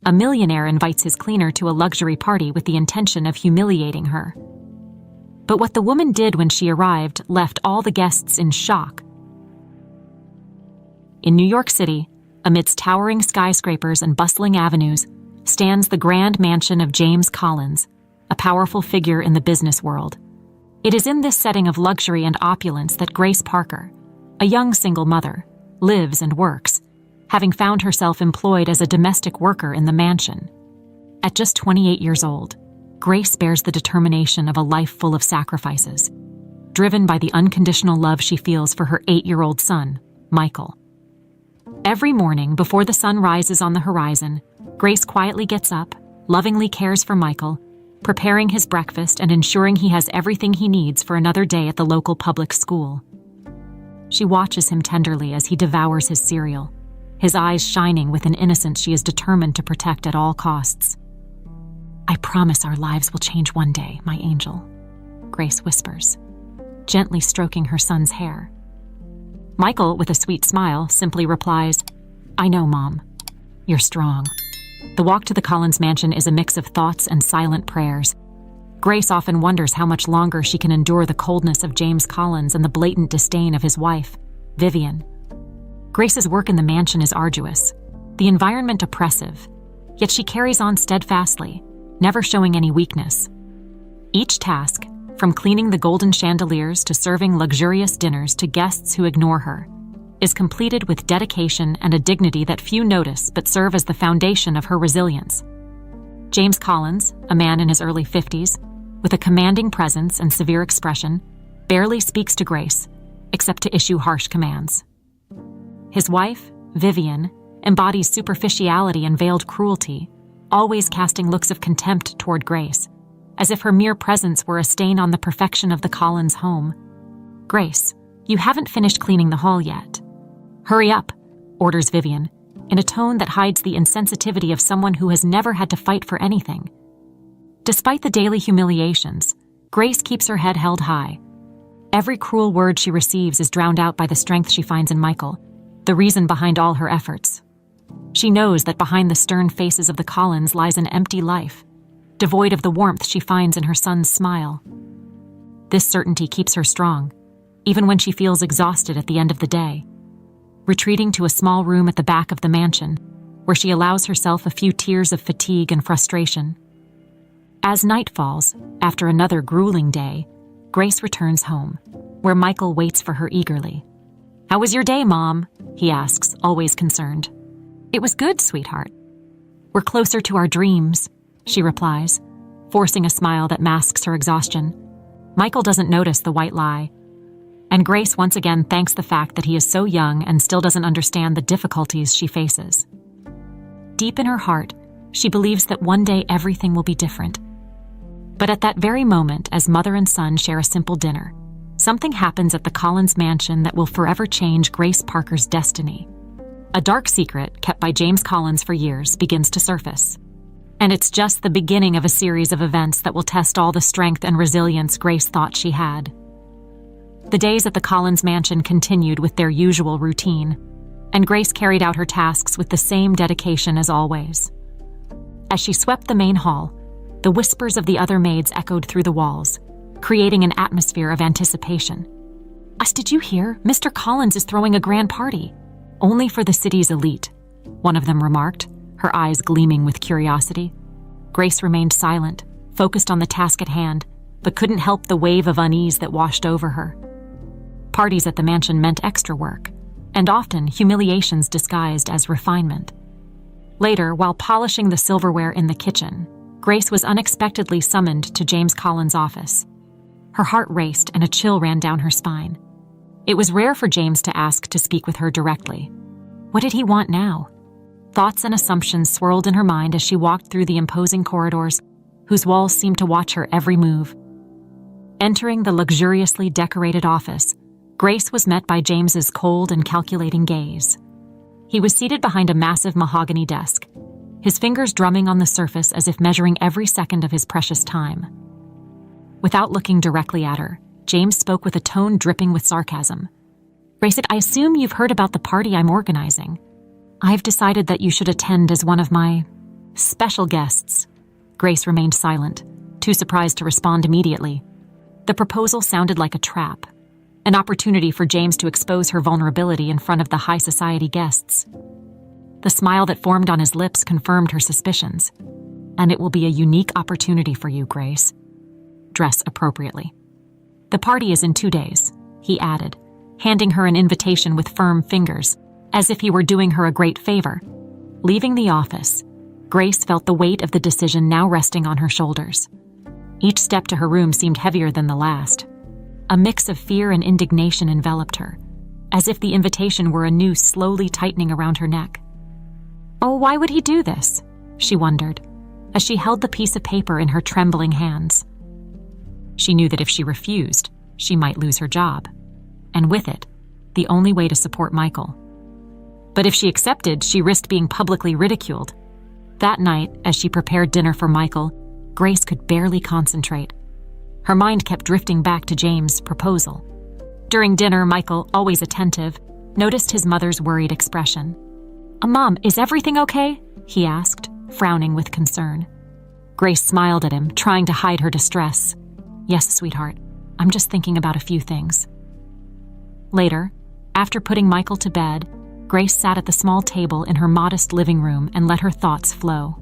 a millionaire invites his cleaner to a luxury party with the intention of humiliating her. But what the woman did when she arrived left all the guests in shock. In New York City, amidst towering skyscrapers and bustling avenues, stands the grand mansion of James Collins, a powerful figure in the business world. It is in this setting of luxury and opulence that Grace Parker, a young single mother, lives and works, having found herself employed as a domestic worker in the mansion. At just 28 years old, Grace bears the determination of a life full of sacrifices, driven by the unconditional love she feels for her 8-year-old son, Michael. Every morning before the sun rises on the horizon, Grace quietly gets up, lovingly cares for Michael, preparing his breakfast and ensuring he has everything he needs for another day at the local public school. She watches him tenderly as he devours his cereal, his eyes shining with an innocence she is determined to protect at all costs. "I promise our lives will change one day, my angel," Grace whispers, gently stroking her son's hair. Michael, with a sweet smile, simply replies, "I know, Mom. You're strong." The walk to the Collins mansion is a mix of thoughts and silent prayers. Grace often wonders how much longer she can endure the coldness of James Collins and the blatant disdain of his wife, Vivian. Grace's work in the mansion is arduous, the environment oppressive, yet she carries on steadfastly, never showing any weakness. Each task, from cleaning the golden chandeliers to serving luxurious dinners to guests who ignore her, is completed with dedication and a dignity that few notice but serve as the foundation of her resilience. James Collins, a man in his early 50s, with a commanding presence and severe expression, barely speaks to Grace, except to issue harsh commands. His wife, Vivian, embodies superficiality and veiled cruelty, always casting looks of contempt toward Grace, as if her mere presence were a stain on the perfection of the Collins home. "Grace, you haven't finished cleaning the hall yet." "Hurry up," orders Vivian, in a tone that hides the insensitivity of someone who has never had to fight for anything. Despite the daily humiliations, Grace keeps her head held high. Every cruel word she receives is drowned out by the strength she finds in Michael, the reason behind all her efforts. She knows that behind the stern faces of the Collins lies an empty life, devoid of the warmth she finds in her son's smile. This certainty keeps her strong, even when she feels exhausted at the end of the day. Retreating to a small room at the back of the mansion, where she allows herself a few tears of fatigue and frustration. As night falls, after another grueling day, Grace returns home, where Michael waits for her eagerly. "How was your day, Mom?" he asks, always concerned. "It was good, sweetheart." "We're closer to our dreams," she replies, forcing a smile that masks her exhaustion. Michael doesn't notice the white lie, and Grace once again thanks the fact that he is so young and still doesn't understand the difficulties she faces. Deep in her heart, she believes that one day everything will be different. But at that very moment, as mother and son share a simple dinner, something happens at the Collins mansion that will forever change Grace Parker's destiny. A dark secret kept by James Collins for years begins to surface. And it's just the beginning of a series of events that will test all the strength and resilience Grace thought she had. The days at the Collins mansion continued with their usual routine, and Grace carried out her tasks with the same dedication as always. As she swept the main hall, the whispers of the other maids echoed through the walls, creating an atmosphere of anticipation. Did you hear? Mr. Collins is throwing a grand party. Only for the city's elite," one of them remarked, her eyes gleaming with curiosity. Grace remained silent, focused on the task at hand, but couldn't help the wave of unease that washed over her. Parties at the mansion meant extra work, and often humiliations disguised as refinement. Later, while polishing the silverware in the kitchen, Grace was unexpectedly summoned to James Collins' office. Her heart raced and a chill ran down her spine. It was rare for James to ask to speak with her directly. What did he want now? Thoughts and assumptions swirled in her mind as she walked through the imposing corridors, whose walls seemed to watch her every move. Entering the luxuriously decorated office, Grace was met by James's cold and calculating gaze. He was seated behind a massive mahogany desk, his fingers drumming on the surface as if measuring every second of his precious time. Without looking directly at her, James spoke with a tone dripping with sarcasm. "Grace, I assume you've heard about the party I'm organizing. I've decided that you should attend as one of my Special guests. Grace remained silent, too surprised to respond immediately. The proposal sounded like a trap, an opportunity for James to expose her vulnerability in front of the high society guests. The smile that formed on his lips confirmed her suspicions. And it will be a unique opportunity for you, Grace. Dress appropriately. The party is in 2 days, he added, handing her an invitation with firm fingers, as if he were doing her a great favor. Leaving the office, Grace felt the weight of the decision now resting on her shoulders. Each step to her room seemed heavier than the last. A mix of fear and indignation enveloped her, as if the invitation were a noose slowly tightening around her neck. Oh, why would he do this? She wondered, as she held the piece of paper in her trembling hands. She knew that if she refused, she might lose her job, and with it, the only way to support Michael. But if she accepted, she risked being publicly ridiculed. That night, as she prepared dinner for Michael, Grace could barely concentrate. Her mind kept drifting back to James' proposal. During dinner, Michael, always attentive, noticed his mother's worried expression. Mom, is everything okay? He asked, frowning with concern. Grace smiled at him, trying to hide her distress. Yes, sweetheart, I'm just thinking about a few things. Later, after putting Michael to bed, Grace sat at the small table in her modest living room and let her thoughts flow.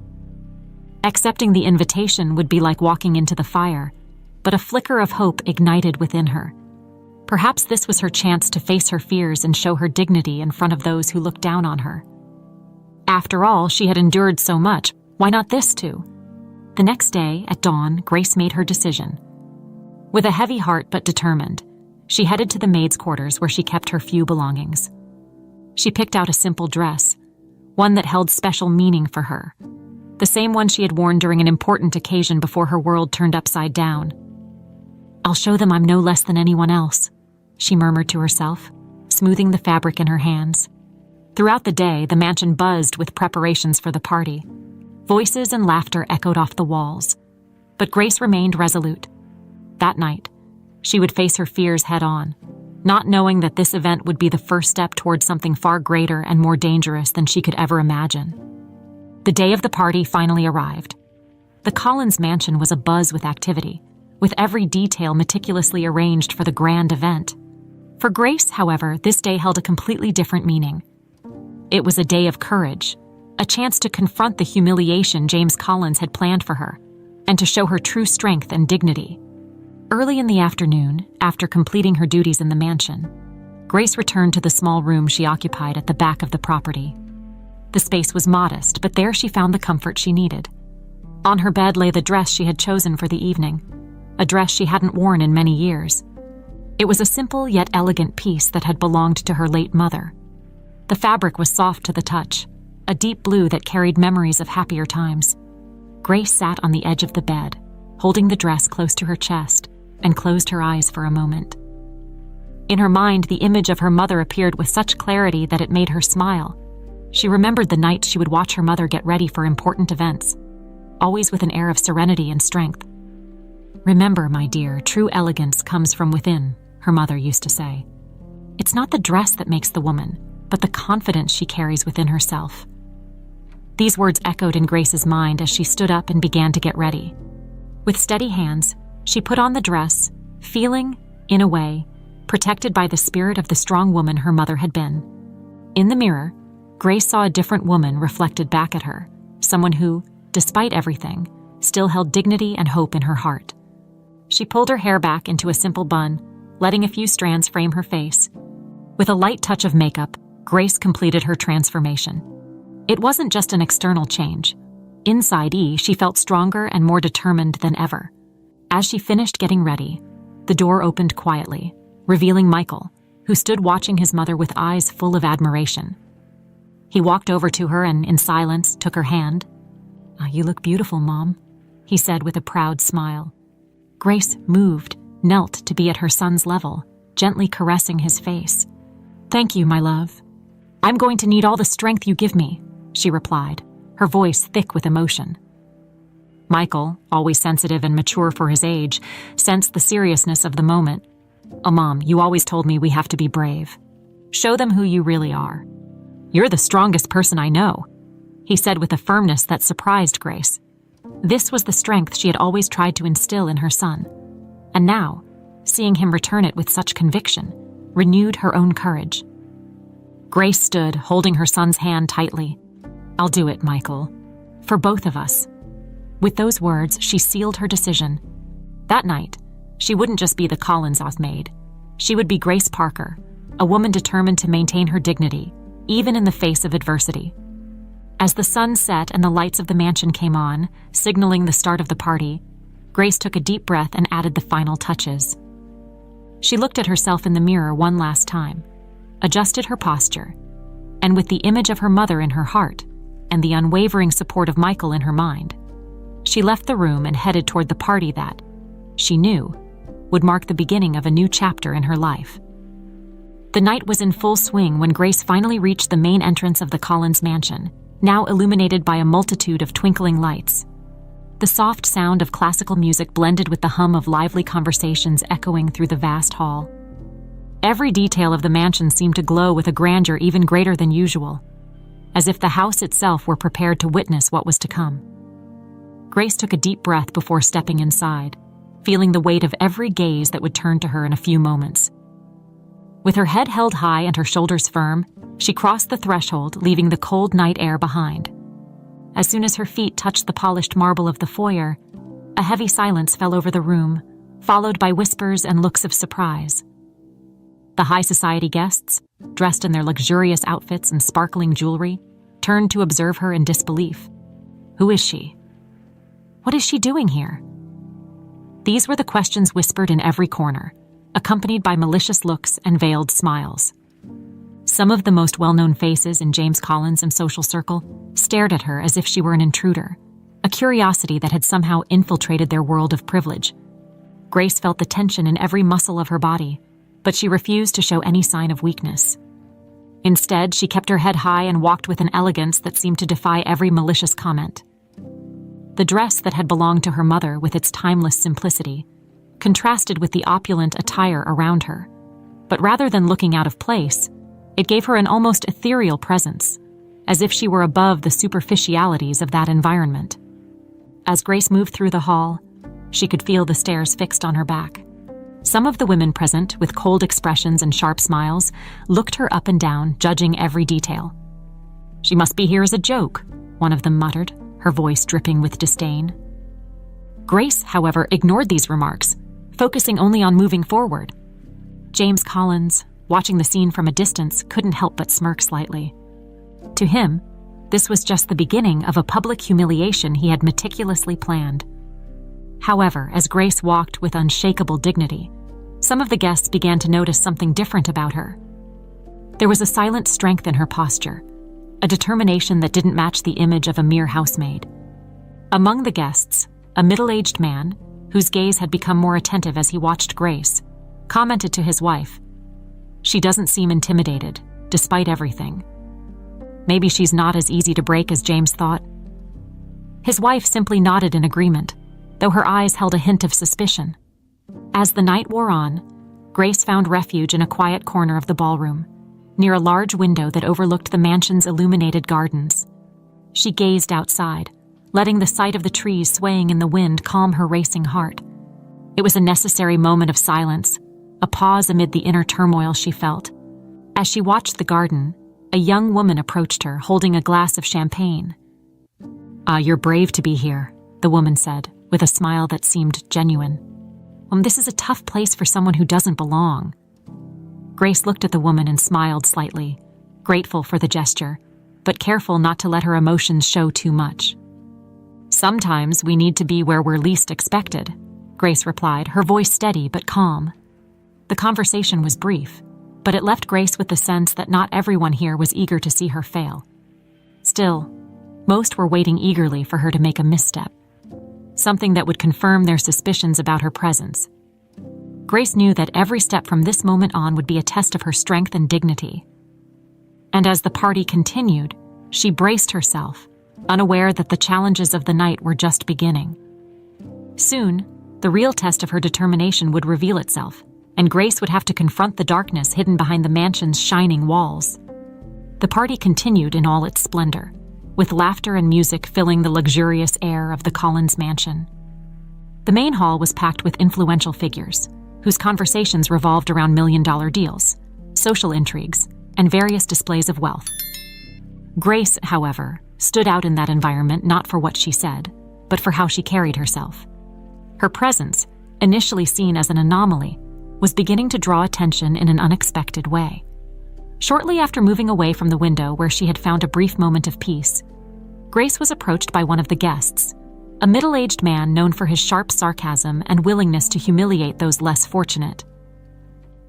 Accepting the invitation would be like walking into the fire, but a flicker of hope ignited within her. Perhaps this was her chance to face her fears and show her dignity in front of those who looked down on her. After all, she had endured so much, why not this too? The next day, at dawn, Grace made her decision. With a heavy heart but determined, she headed to the maid's quarters where she kept her few belongings. She picked out a simple dress, one that held special meaning for her, the same one she had worn during an important occasion before her world turned upside down. I'll show them I'm no less than anyone else, she murmured to herself, smoothing the fabric in her hands. Throughout the day, the mansion buzzed with preparations for the party. Voices and laughter echoed off the walls, but Grace remained resolute. That night, she would face her fears head-on, not knowing that this event would be the first step towards something far greater and more dangerous than she could ever imagine. The day of the party finally arrived. The Collins mansion was abuzz with activity, with every detail meticulously arranged for the grand event. For Grace, however, this day held a completely different meaning. It was a day of courage, a chance to confront the humiliation James Collins had planned for her, and to show her true strength and dignity. Early in the afternoon, after completing her duties in the mansion, Grace returned to the small room she occupied at the back of the property. The space was modest, but there she found the comfort she needed. On her bed lay the dress she had chosen for the evening, a dress she hadn't worn in many years. It was a simple yet elegant piece that had belonged to her late mother. The fabric was soft to the touch, a deep blue that carried memories of happier times. Grace sat on the edge of the bed, holding the dress close to her chest, and closed her eyes for a moment. In her mind, the image of her mother appeared with such clarity that it made her smile. She remembered the nights she would watch her mother get ready for important events, always with an air of serenity and strength. Remember, my dear, true elegance comes from within, her mother used to say. It's not the dress that makes the woman, but the confidence she carries within herself. These words echoed in Grace's mind as she stood up and began to get ready. With steady hands, she put on the dress, feeling, in a way, protected by the spirit of the strong woman her mother had been. In the mirror, Grace saw a different woman reflected back at her, someone who, despite everything, still held dignity and hope in her heart. She pulled her hair back into a simple bun, letting a few strands frame her face. With a light touch of makeup, Grace completed her transformation. It wasn't just an external change. Inside she felt stronger and more determined than ever. As she finished getting ready, the door opened quietly, revealing Michael, who stood watching his mother with eyes full of admiration. He walked over to her and, in silence, took her hand. You look beautiful, Mom, he said with a proud smile. Grace moved, knelt to be at her son's level, gently caressing his face. Thank you, my love. I'm going to need all the strength you give me, she replied, her voice thick with emotion. Michael, always sensitive and mature for his age, sensed the seriousness of the moment. Oh, Mom, you always told me we have to be brave. Show them who you really are. You're the strongest person I know. he said with a firmness that surprised Grace. This was the strength she had always tried to instill in her son. And now, seeing him return it with such conviction, renewed her own courage. Grace stood, holding her son's hand tightly. "I'll do it, Michael. For both of us." With those words, she sealed her decision. That night, she wouldn't just be the Collins housemaid. She would be Grace Parker, a woman determined to maintain her dignity, even in the face of adversity. As the sun set and the lights of the mansion came on, signaling the start of the party, Grace took a deep breath and added the final touches. She looked at herself in the mirror one last time, adjusted her posture, and with the image of her mother in her heart and the unwavering support of Michael in her mind, she left the room and headed toward the party that, she knew, would mark the beginning of a new chapter in her life. The night was in full swing when Grace finally reached the main entrance of the Collins mansion, now illuminated by a multitude of twinkling lights. The soft sound of classical music blended with the hum of lively conversations echoing through the vast hall. Every detail of the mansion seemed to glow with a grandeur even greater than usual, as if the house itself were prepared to witness what was to come. Grace took a deep breath before stepping inside, feeling the weight of every gaze that would turn to her in a few moments. With her head held high and her shoulders firm, she crossed the threshold, leaving the cold night air behind. As soon as her feet touched the polished marble of the foyer, a heavy silence fell over the room, followed by whispers and looks of surprise. The high society guests, dressed in their luxurious outfits and sparkling jewelry, turned to observe her in disbelief. Who is she? What is she doing here? These were the questions whispered in every corner, accompanied by malicious looks and veiled smiles. Some of the most well-known faces in James Collins' social circle stared at her as if she were an intruder, a curiosity that had somehow infiltrated their world of privilege. Grace felt the tension in every muscle of her body, but she refused to show any sign of weakness. Instead, she kept her head high and walked with an elegance that seemed to defy every malicious comment. The dress that had belonged to her mother, with its timeless simplicity, contrasted with the opulent attire around her. But rather than looking out of place, it gave her an almost ethereal presence, as if she were above the superficialities of that environment. As Grace moved through the hall, she could feel the stares fixed on her back. Some of the women present, with cold expressions and sharp smiles, looked her up and down, judging every detail. "She must be here as a joke," one of them muttered, her voice dripping with disdain. Grace, however, ignored these remarks, focusing only on moving forward. James Collins, watching the scene from a distance, couldn't help but smirk slightly. To him, this was just the beginning of a public humiliation he had meticulously planned. However, as Grace walked with unshakable dignity, some of the guests began to notice something different about her. There was a silent strength in her posture, a determination that didn't match the image of a mere housemaid. Among the guests, a middle-aged man, whose gaze had become more attentive as he watched Grace, commented to his wife, "She doesn't seem intimidated, despite everything. Maybe she's not as easy to break as James thought." His wife simply nodded in agreement, though her eyes held a hint of suspicion. As the night wore on, Grace found refuge in a quiet corner of the ballroom, near a large window that overlooked the mansion's illuminated gardens. She gazed outside, letting the sight of the trees swaying in the wind calm her racing heart. It was a necessary moment of silence, a pause amid the inner turmoil she felt. As she watched the garden, a young woman approached her, holding a glass of champagne. "You're brave to be here," the woman said, with a smile that seemed genuine. This is a tough place for someone who doesn't belong." Grace looked at the woman and smiled slightly, grateful for the gesture, but careful not to let her emotions show too much. "Sometimes we need to be where we're least expected," Grace replied, her voice steady but calm. The conversation was brief, but it left Grace with the sense that not everyone here was eager to see her fail. Still, most were waiting eagerly for her to make a misstep, something that would confirm their suspicions about her presence. Grace knew that every step from this moment on would be a test of her strength and dignity. And as the party continued, she braced herself, unaware that the challenges of the night were just beginning. Soon, the real test of her determination would reveal itself, and Grace would have to confront the darkness hidden behind the mansion's shining walls. The party continued in all its splendor, with laughter and music filling the luxurious air of the Collins mansion. The main hall was packed with influential figures, whose conversations revolved around million-dollar deals, social intrigues, and various displays of wealth. Grace, however, stood out in that environment not for what she said, but for how she carried herself. Her presence, initially seen as an anomaly, was beginning to draw attention in an unexpected way. Shortly after moving away from the window where she had found a brief moment of peace, Grace was approached by one of the guests, a middle-aged man known for his sharp sarcasm and willingness to humiliate those less fortunate.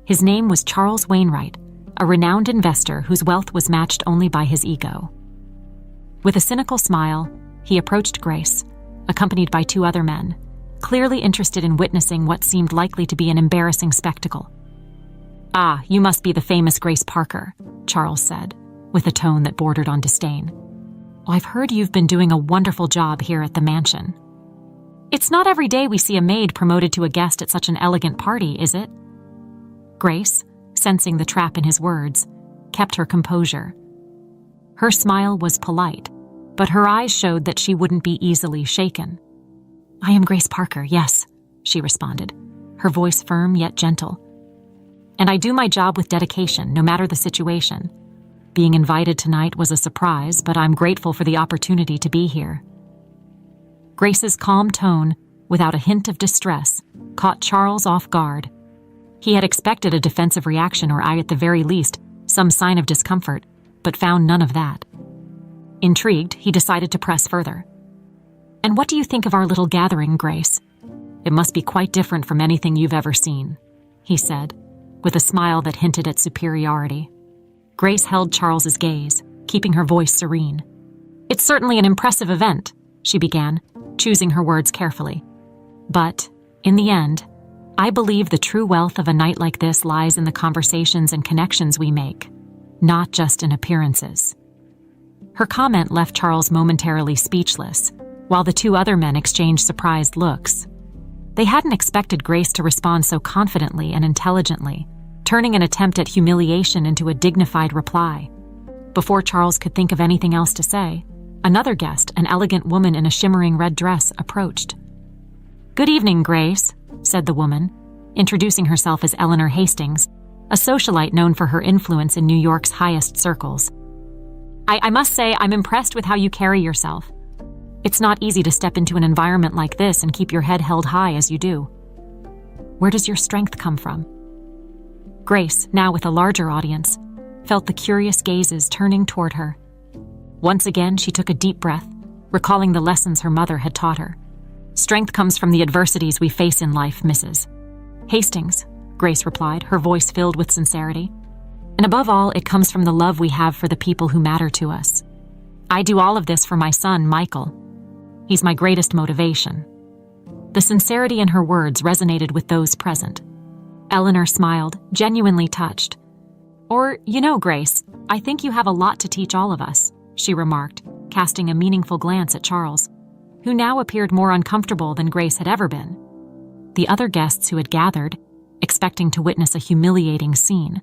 His name was Charles Wainwright, a renowned investor whose wealth was matched only by his ego. With a cynical smile, he approached Grace, accompanied by two other men, clearly interested in witnessing what seemed likely to be an embarrassing spectacle. "Ah, you must be the famous Grace Parker," Charles said, with a tone that bordered on disdain. "I've heard you've been doing a wonderful job here at the mansion. It's not every day we see a maid promoted to a guest at such an elegant party, is it?" Grace, sensing the trap in his words, kept her composure. Her smile was polite, but her eyes showed that she wouldn't be easily shaken. "I am Grace Parker, yes," she responded, her voice firm yet gentle. "And I do my job with dedication, no matter the situation. Being invited tonight was a surprise, but I'm grateful for the opportunity to be here." Grace's calm tone, without a hint of distress, caught Charles off guard. He had expected a defensive reaction or, at the very least, some sign of discomfort, but found none of that. Intrigued, he decided to press further. "And what do you think of our little gathering, Grace? It must be quite different from anything you've ever seen," he said, with a smile that hinted at superiority. Grace held Charles's gaze, keeping her voice serene. "It's certainly an impressive event," she began, choosing her words carefully. "But, in the end, I believe the true wealth of a night like this lies in the conversations and connections we make, not just in appearances." Her comment left Charles momentarily speechless, while the two other men exchanged surprised looks. They hadn't expected Grace to respond so confidently and intelligently, turning an attempt at humiliation into a dignified reply. Before Charles could think of anything else to say, another guest, an elegant woman in a shimmering red dress, approached. "Good evening, Grace," said the woman, introducing herself as Eleanor Hastings, a socialite known for her influence in New York's highest circles. I must say I'm impressed with how you carry yourself. It's not easy to step into an environment like this and keep your head held high as you do. Where does your strength come from?" Grace, now with a larger audience, felt the curious gazes turning toward her. Once again, she took a deep breath, recalling the lessons her mother had taught her. "Strength comes from the adversities we face in life, Mrs. Hastings," Grace replied, her voice filled with sincerity. "And above all, it comes from the love we have for the people who matter to us. I do all of this for my son, Michael. He's my greatest motivation." The sincerity in her words resonated with those present. Eleanor smiled, genuinely touched. "Or, you know, Grace, I think you have a lot to teach all of us," she remarked, casting a meaningful glance at Charles, who now appeared more uncomfortable than Grace had ever been. The other guests who had gathered, expecting to witness a humiliating scene,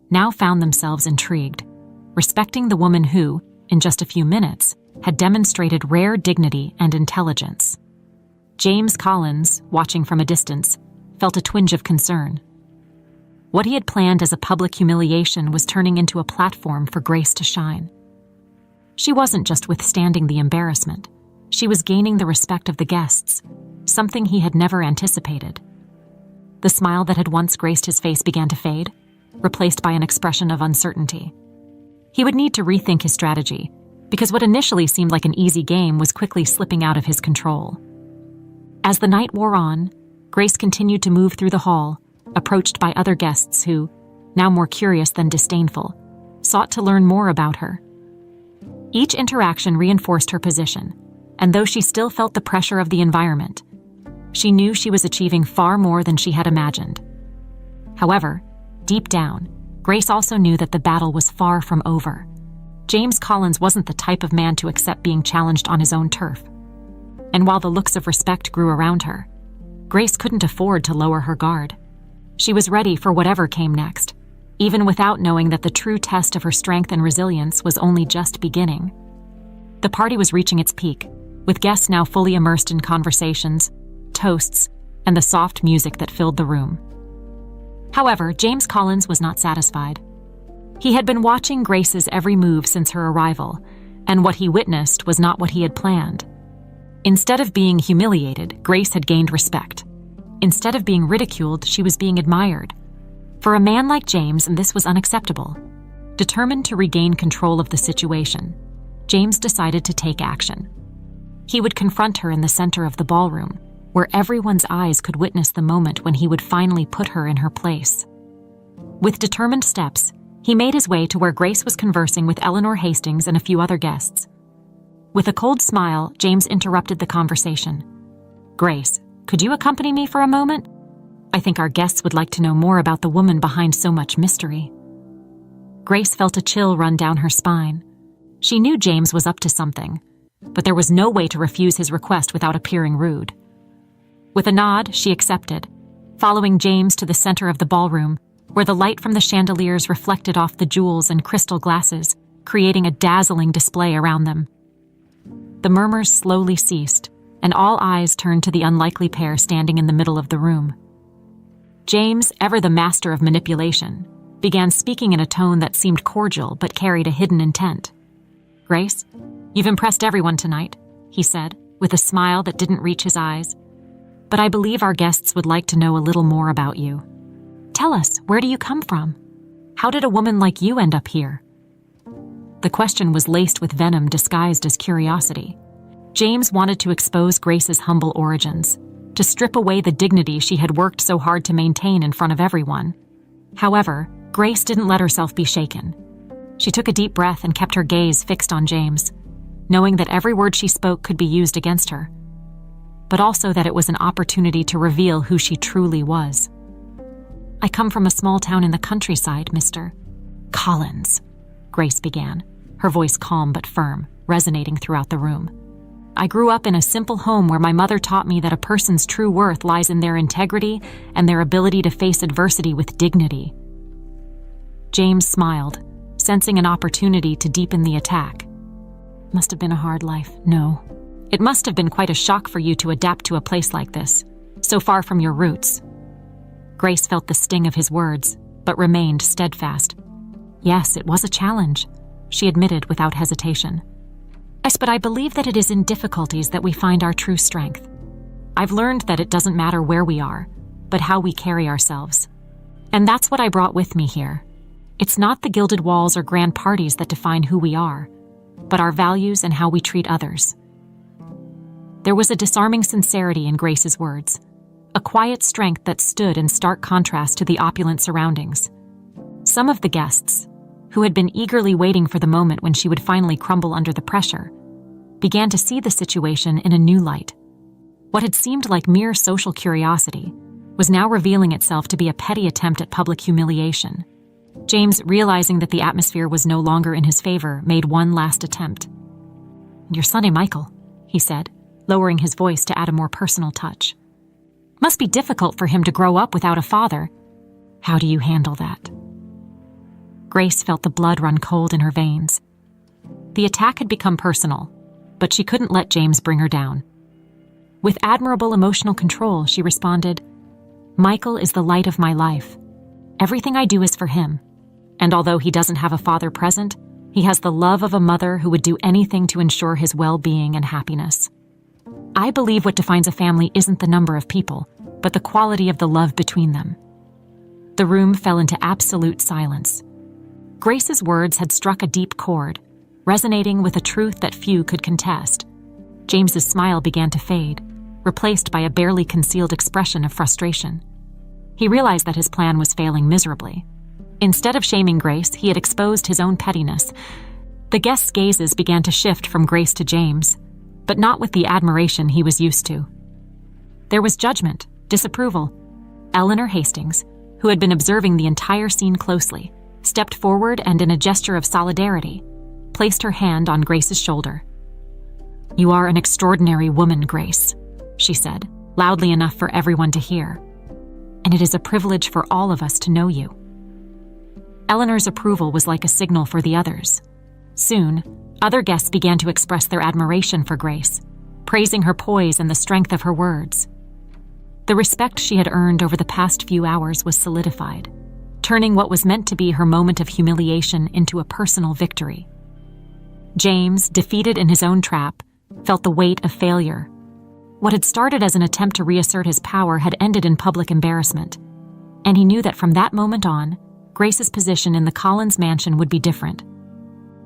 now found themselves intrigued, respecting the woman who, in just a few minutes, had demonstrated rare dignity and intelligence. James Collins, watching from a distance, felt a twinge of concern. What he had planned as a public humiliation was turning into a platform for Grace to shine. She wasn't just withstanding the embarrassment, she was gaining the respect of the guests, something he had never anticipated. The smile that had once graced his face began to fade, replaced by an expression of uncertainty. He would need to rethink his strategy, because what initially seemed like an easy game was quickly slipping out of his control. As the night wore on, Grace continued to move through the hall, approached by other guests who, now more curious than disdainful, sought to learn more about her. Each interaction reinforced her position, and though she still felt the pressure of the environment, she knew she was achieving far more than she had imagined. However, deep down, Grace also knew that the battle was far from over. James Collins wasn't the type of man to accept being challenged on his own turf. And while the looks of respect grew around her, Grace couldn't afford to lower her guard. She was ready for whatever came next, even without knowing that the true test of her strength and resilience was only just beginning. The party was reaching its peak, with guests now fully immersed in conversations, toasts, and the soft music that filled the room. However, James Collins was not satisfied. He had been watching Grace's every move since her arrival, and what he witnessed was not what he had planned. Instead of being humiliated, Grace had gained respect. Instead of being ridiculed, she was being admired. For a man like James, this was unacceptable. Determined to regain control of the situation, James decided to take action. He would confront her in the center of the ballroom, where everyone's eyes could witness the moment when he would finally put her in her place. With determined steps, he made his way to where Grace was conversing with Eleanor Hastings and a few other guests. With a cold smile, James interrupted the conversation. "Grace, could you accompany me for a moment? I think our guests would like to know more about the woman behind so much mystery." Grace felt a chill run down her spine. She knew James was up to something, but there was no way to refuse his request without appearing rude. With a nod, she accepted, following James to the center of the ballroom, where the light from the chandeliers reflected off the jewels and crystal glasses, creating a dazzling display around them. The murmurs slowly ceased, and all eyes turned to the unlikely pair standing in the middle of the room. James, ever the master of manipulation, began speaking in a tone that seemed cordial but carried a hidden intent. "Grace, you've impressed everyone tonight," he said, with a smile that didn't reach his eyes. "But I believe our guests would like to know a little more about you. Tell us, where do you come from? How did a woman like you end up here?" The question was laced with venom disguised as curiosity. James wanted to expose Grace's humble origins, to strip away the dignity she had worked so hard to maintain in front of everyone. However, Grace didn't let herself be shaken. She took a deep breath and kept her gaze fixed on James, knowing that every word she spoke could be used against her, but also that it was an opportunity to reveal who she truly was. "I come from a small town in the countryside, Mr. Collins," Grace began, her voice calm but firm, resonating throughout the room. "I grew up in a simple home where my mother taught me that a person's true worth lies in their integrity and their ability to face adversity with dignity." James smiled, sensing an opportunity to deepen the attack. "Must have been a hard life." "No. It must have been quite a shock for you to adapt to a place like this, so far from your roots." Grace felt the sting of his words, but remained steadfast. "Yes, it was a challenge," she admitted without hesitation. "Yes, but I believe that it is in difficulties that we find our true strength. I've learned that it doesn't matter where we are, but how we carry ourselves. And that's what I brought with me here. It's not the gilded walls or grand parties that define who we are, but our values and how we treat others." There was a disarming sincerity in Grace's words, a quiet strength that stood in stark contrast to the opulent surroundings. Some of the guests, who had been eagerly waiting for the moment when she would finally crumble under the pressure, began to see the situation in a new light. What had seemed like mere social curiosity was now revealing itself to be a petty attempt at public humiliation. James, realizing that the atmosphere was no longer in his favor, made one last attempt. "Your son, Michael," he said, lowering his voice to add a more personal touch. "Must be difficult for him to grow up without a father. How do you handle that?" Grace felt the blood run cold in her veins. The attack had become personal, but she couldn't let James bring her down. With admirable emotional control, she responded, "Michael is the light of my life. Everything I do is for him, and although he doesn't have a father present, he has the love of a mother who would do anything to ensure his well-being and happiness. I believe what defines a family isn't the number of people, but the quality of the love between them." The room fell into absolute silence. Grace's words had struck a deep chord, resonating with a truth that few could contest. James's smile began to fade, replaced by a barely concealed expression of frustration. He realized that his plan was failing miserably. Instead of shaming Grace, he had exposed his own pettiness. The guests' gazes began to shift from Grace to James, but not with the admiration he was used to. There was judgment, disapproval. Eleanor Hastings, who had been observing the entire scene closely, stepped forward and, in a gesture of solidarity, placed her hand on Grace's shoulder. "You are an extraordinary woman, Grace," she said, loudly enough for everyone to hear. "And it is a privilege for all of us to know you." Eleanor's approval was like a signal for the others. Soon, Other guests began to express their admiration for Grace, praising her poise and the strength of her words. The respect she had earned over the past few hours was solidified, turning what was meant to be her moment of humiliation into a personal victory. James, defeated in his own trap, felt the weight of failure. What had started as an attempt to reassert his power had ended in public embarrassment, and he knew that from that moment on, Grace's position in the Collins mansion would be different.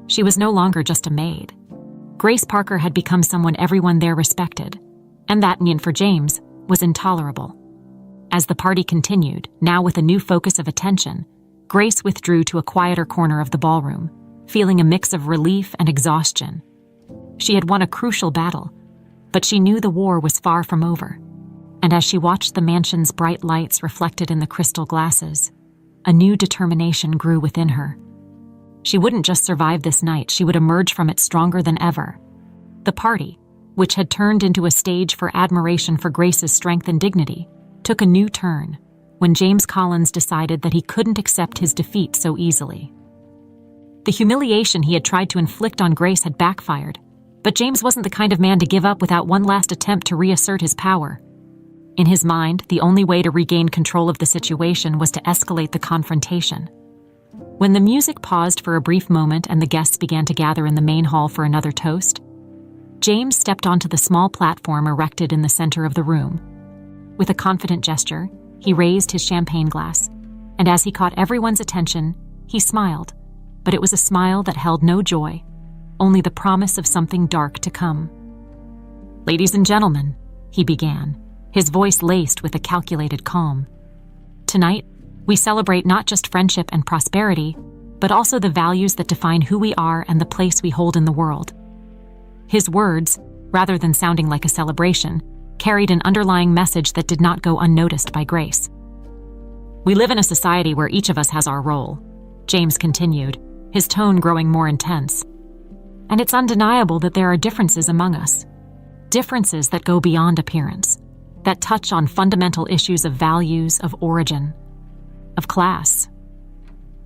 She was no longer just a maid. Grace Parker had become someone everyone there respected, and that, for James, was intolerable. As the party continued, now with a new focus of attention, Grace withdrew to a quieter corner of the ballroom, feeling a mix of relief and exhaustion. She had won a crucial battle, but she knew the war was far from over. And as she watched the mansion's bright lights reflected in the crystal glasses, a new determination grew within her. She wouldn't just survive this night, she would emerge from it stronger than ever. The party, which had turned into a stage for admiration for Grace's strength and dignity, took a new turn when James Collins decided that he couldn't accept his defeat so easily. The humiliation he had tried to inflict on Grace had backfired, but James wasn't the kind of man to give up without one last attempt to reassert his power. In his mind, the only way to regain control of the situation was to escalate the confrontation. When the music paused for a brief moment and the guests began to gather in the main hall for another toast, James stepped onto the small platform erected in the center of the room. With a confident gesture, he raised his champagne glass, and as he caught everyone's attention, he smiled, but it was a smile that held no joy, only the promise of something dark to come. "Ladies and gentlemen," he began, his voice laced with a calculated calm. "Tonight, we celebrate not just friendship and prosperity, but also the values that define who we are and the place we hold in the world." His words, rather than sounding like a celebration, carried an underlying message that did not go unnoticed by Grace. "We live in a society where each of us has our role," James continued, his tone growing more intense. "And it's undeniable that there are differences among us. Differences that go beyond appearance, that touch on fundamental issues of values, of origin, of class."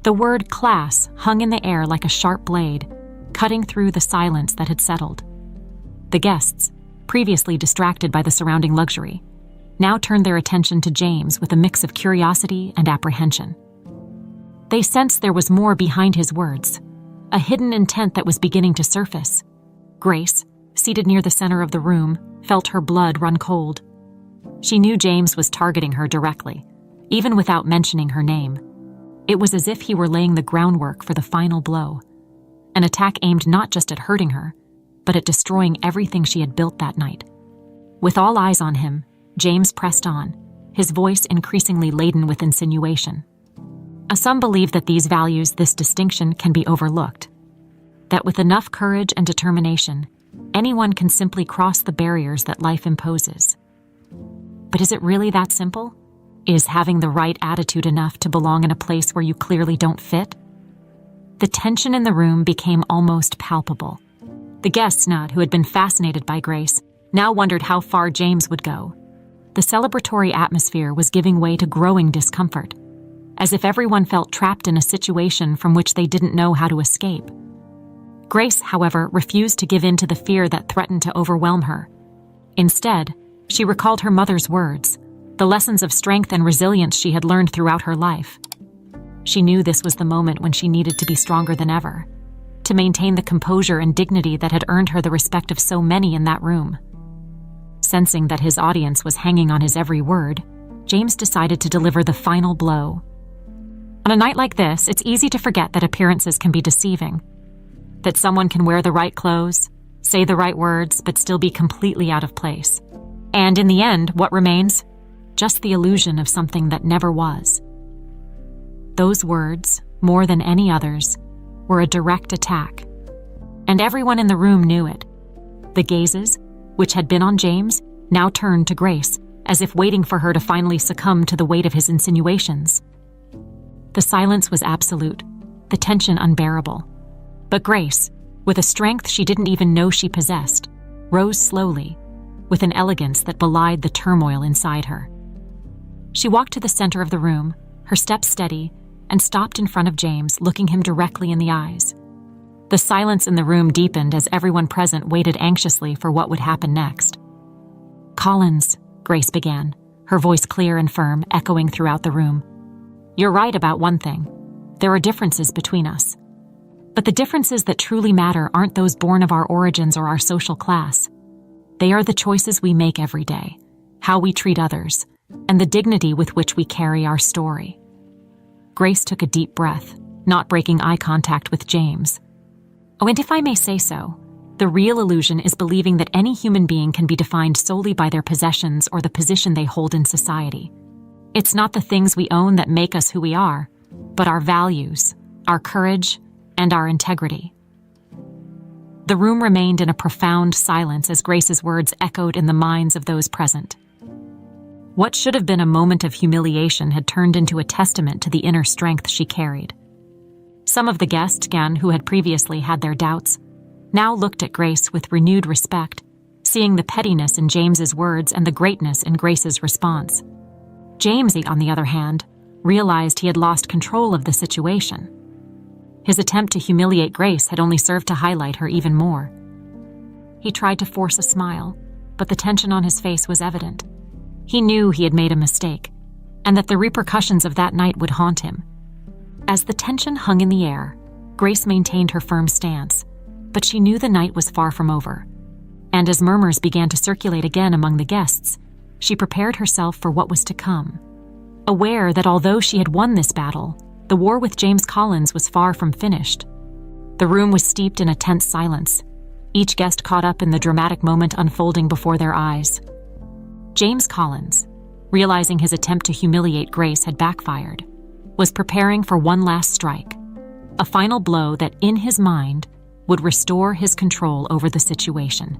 The word class hung in the air like a sharp blade, cutting through the silence that had settled. The guests, previously distracted by the surrounding luxury, now turned their attention to James with a mix of curiosity and apprehension. They sensed there was more behind his words, a hidden intent that was beginning to surface. Grace, seated near the center of the room, felt her blood run cold. She knew James was targeting her directly, even without mentioning her name. It was as if he were laying the groundwork for the final blow, an attack aimed not just at hurting her, but at destroying everything she had built that night. With all eyes on him, James pressed on, his voice increasingly laden with insinuation. Some believe that these values, this distinction, can be overlooked. That with enough courage and determination, anyone can simply cross the barriers that life imposes. But is it really that simple? Is having the right attitude enough to belong in a place where you clearly don't fit? The tension in the room became almost palpable. The guests, who had been fascinated by Grace, now wondered how far James would go. The celebratory atmosphere was giving way to growing discomfort, as if everyone felt trapped in a situation from which they didn't know how to escape. Grace, however, refused to give in to the fear that threatened to overwhelm her. Instead, she recalled her mother's words, the lessons of strength and resilience she had learned throughout her life. She knew this was the moment when she needed to be stronger than ever, to maintain the composure and dignity that had earned her the respect of so many in that room. Sensing that his audience was hanging on his every word, James decided to deliver the final blow. On a night like this, it's easy to forget that appearances can be deceiving, that someone can wear the right clothes, say the right words, but still be completely out of place. And in the end, what remains? Just the illusion of something that never was. Those words, more than any others, were a direct attack. And everyone in the room knew it. The gazes, which had been on James, now turned to Grace, as if waiting for her to finally succumb to the weight of his insinuations. The silence was absolute, the tension unbearable. But Grace, with a strength she didn't even know she possessed, rose slowly, with an elegance that belied the turmoil inside her. She walked to the center of the room, her steps steady, and stopped in front of James, looking him directly in the eyes. The silence in the room deepened as everyone present waited anxiously for what would happen next. "Collins," Grace began, her voice clear and firm, echoing throughout the room. "You're right about one thing. There are differences between us. But the differences that truly matter aren't those born of our origins or our social class. They are the choices we make every day, how we treat others, and the dignity with which we carry our story." Grace took a deep breath, not breaking eye contact with James. "Oh, and if I may say so, the real illusion is believing that any human being can be defined solely by their possessions or the position they hold in society. It's not the things we own that make us who we are, but our values, our courage, and our integrity." The room remained in a profound silence as Grace's words echoed in the minds of those present. What should have been a moment of humiliation had turned into a testament to the inner strength she carried. Some of the guests, again, who had previously had their doubts, now looked at Grace with renewed respect, seeing the pettiness in James's words and the greatness in Grace's response. James, on the other hand, realized he had lost control of the situation. His attempt to humiliate Grace had only served to highlight her even more. He tried to force a smile, but the tension on his face was evident. He knew he had made a mistake, and that the repercussions of that night would haunt him. As the tension hung in the air, Grace maintained her firm stance, but she knew the night was far from over. And as murmurs began to circulate again among the guests, she prepared herself for what was to come, aware that although she had won this battle, the war with James Collins was far from finished. The room was steeped in a tense silence, each guest caught up in the dramatic moment unfolding before their eyes. James Collins, realizing his attempt to humiliate Grace had backfired, was preparing for one last strike, a final blow that, in his mind, would restore his control over the situation.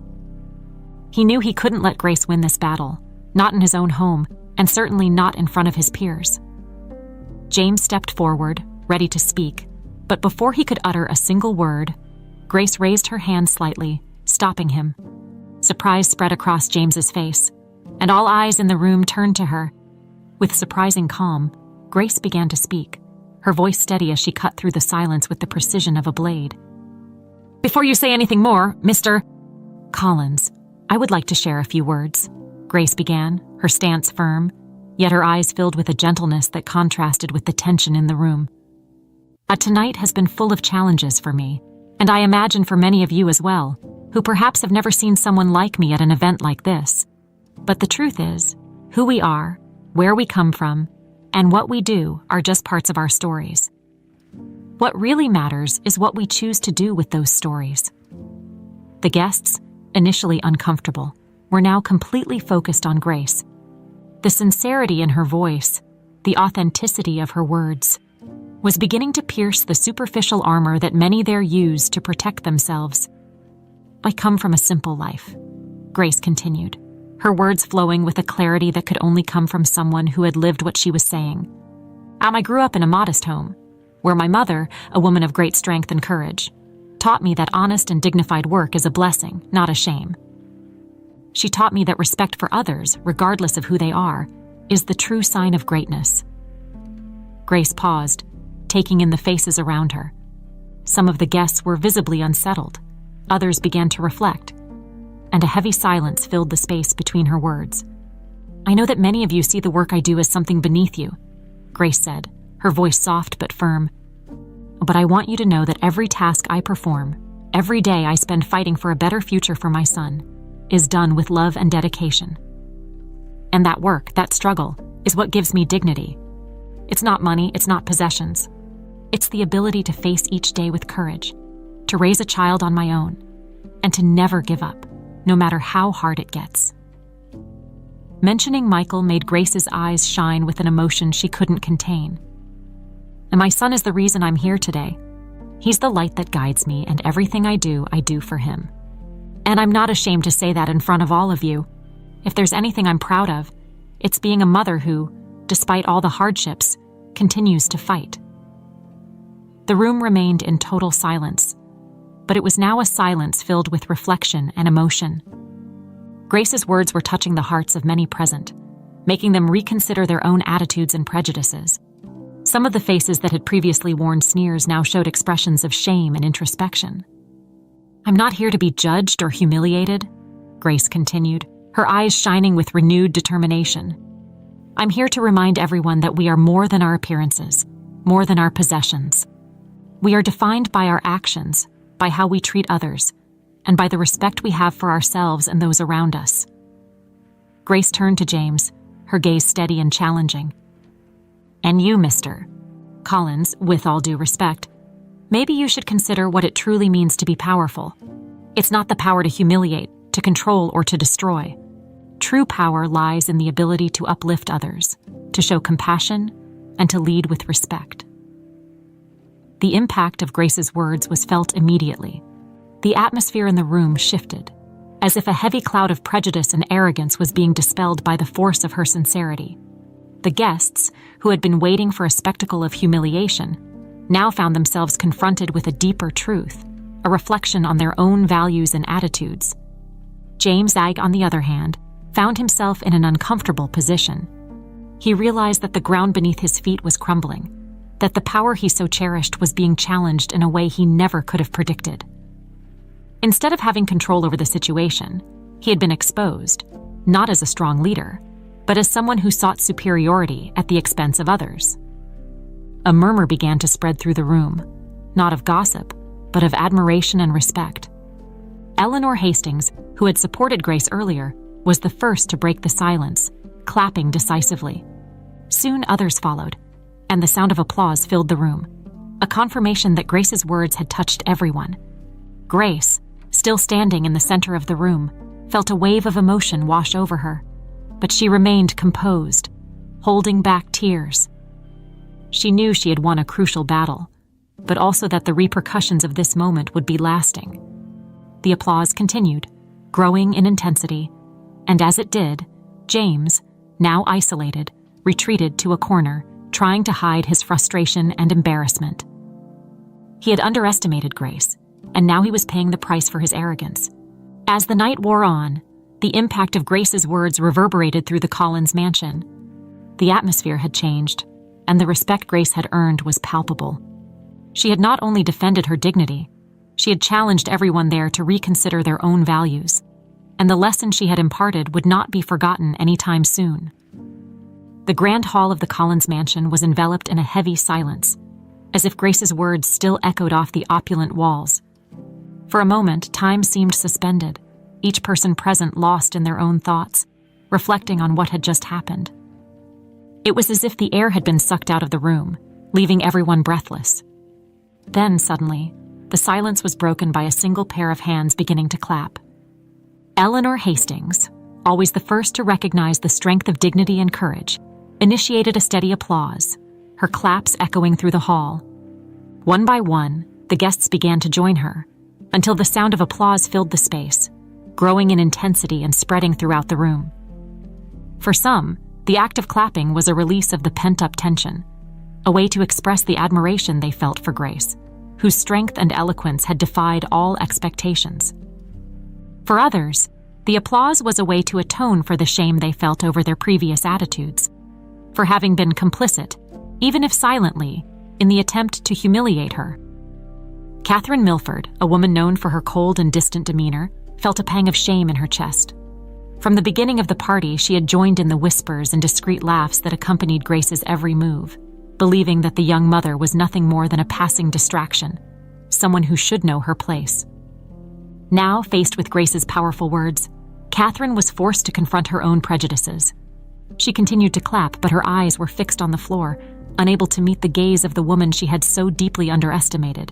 He knew he couldn't let Grace win this battle, not in his own home, and certainly not in front of his peers. James stepped forward, ready to speak, but before he could utter a single word, Grace raised her hand slightly, stopping him. Surprise spread across James's face, and all eyes in the room turned to her. With surprising calm, Grace began to speak, her voice steady as she cut through the silence with the precision of a blade. "Before you say anything more, Mr. Collins, I would like to share a few words," Grace began, her stance firm, yet her eyes filled with a gentleness that contrasted with the tension in the room. "Tonight has been full of challenges for me, and I imagine for many of you as well, who perhaps have never seen someone like me at an event like this. But the truth is, who we are, where we come from, and what we do are just parts of our stories. What really matters is what we choose to do with those stories." The guests, initially uncomfortable, were now completely focused on Grace. The sincerity in her voice, the authenticity of her words, was beginning to pierce the superficial armor that many there use to protect themselves. "I come from a simple life," Grace continued, her words flowing with a clarity that could only come from someone who had lived what she was saying. "I grew up in a modest home, where my mother, a woman of great strength and courage, taught me that honest and dignified work is a blessing, not a shame. She taught me that respect for others, regardless of who they are, is the true sign of greatness." Grace paused, taking in the faces around her. Some of the guests were visibly unsettled, others began to reflect, and a heavy silence filled the space between her words. "I know that many of you see the work I do as something beneath you," Grace said, her voice soft but firm. "But I want you to know that every task I perform, every day I spend fighting for a better future for my son, is done with love and dedication. And that work, that struggle, is what gives me dignity. It's not money, it's not possessions. It's the ability to face each day with courage, to raise a child on my own, and to never give up, no matter how hard it gets." Mentioning Michael made Grace's eyes shine with an emotion she couldn't contain. "And my son is the reason I'm here today. He's the light that guides me, and everything I do for him. And I'm not ashamed to say that in front of all of you. If there's anything I'm proud of, it's being a mother who, despite all the hardships, continues to fight." The room remained in total silence, but it was now a silence filled with reflection and emotion. Grace's words were touching the hearts of many present, making them reconsider their own attitudes and prejudices. Some of the faces that had previously worn sneers now showed expressions of shame and introspection. "I'm not here to be judged or humiliated," Grace continued, her eyes shining with renewed determination. "I'm here to remind everyone that we are more than our appearances, more than our possessions. We are defined by our actions, by how we treat others, and by the respect we have for ourselves and those around us." Grace turned to James, her gaze steady and challenging. "And you, Mr. Collins, with all due respect, maybe you should consider what it truly means to be powerful. It's not the power to humiliate, to control, or to destroy. True power lies in the ability to uplift others, to show compassion, and to lead with respect." The impact of Grace's words was felt immediately. The atmosphere in the room shifted, as if a heavy cloud of prejudice and arrogance was being dispelled by the force of her sincerity. The guests, who had been waiting for a spectacle of humiliation, now found themselves confronted with a deeper truth, a reflection on their own values and attitudes. James Zag, on the other hand, found himself in an uncomfortable position. He realized that the ground beneath his feet was crumbling, that the power he so cherished was being challenged in a way he never could have predicted. Instead of having control over the situation, he had been exposed, not as a strong leader, but as someone who sought superiority at the expense of others. A murmur began to spread through the room, not of gossip, but of admiration and respect. Eleanor Hastings, who had supported Grace earlier, was the first to break the silence, clapping decisively. Soon others followed, and the sound of applause filled the room, a confirmation that Grace's words had touched everyone. Grace, still standing in the center of the room, felt a wave of emotion wash over her, but she remained composed, holding back tears. She knew she had won a crucial battle, but also that the repercussions of this moment would be lasting. The applause continued, growing in intensity, and as it did, James, now isolated, retreated to a corner, trying to hide his frustration and embarrassment. He had underestimated Grace, and now he was paying the price for his arrogance. As the night wore on, the impact of Grace's words reverberated through the Collins mansion. The atmosphere had changed, and the respect Grace had earned was palpable. She had not only defended her dignity, she had challenged everyone there to reconsider their own values, and the lesson she had imparted would not be forgotten anytime soon. The grand hall of the Collins mansion was enveloped in a heavy silence, as if Grace's words still echoed off the opulent walls. For a moment, time seemed suspended, each person present lost in their own thoughts, reflecting on what had just happened. It was as if the air had been sucked out of the room, leaving everyone breathless. Then, suddenly, the silence was broken by a single pair of hands beginning to clap. Eleanor Hastings, always the first to recognize the strength of dignity and courage, initiated a steady applause, her claps echoing through the hall. One by one, the guests began to join her, until the sound of applause filled the space, growing in intensity and spreading throughout the room. For some, the act of clapping was a release of the pent-up tension, a way to express the admiration they felt for Grace, whose strength and eloquence had defied all expectations. For others, the applause was a way to atone for the shame they felt over their previous attitudes, for having been complicit, even if silently, in the attempt to humiliate her. Catherine Milford, a woman known for her cold and distant demeanor, felt a pang of shame in her chest. From the beginning of the party, she had joined in the whispers and discreet laughs that accompanied Grace's every move, believing that the young mother was nothing more than a passing distraction, someone who should know her place. Now, faced with Grace's powerful words, Catherine was forced to confront her own prejudices. She continued to clap, but her eyes were fixed on the floor, unable to meet the gaze of the woman she had so deeply underestimated.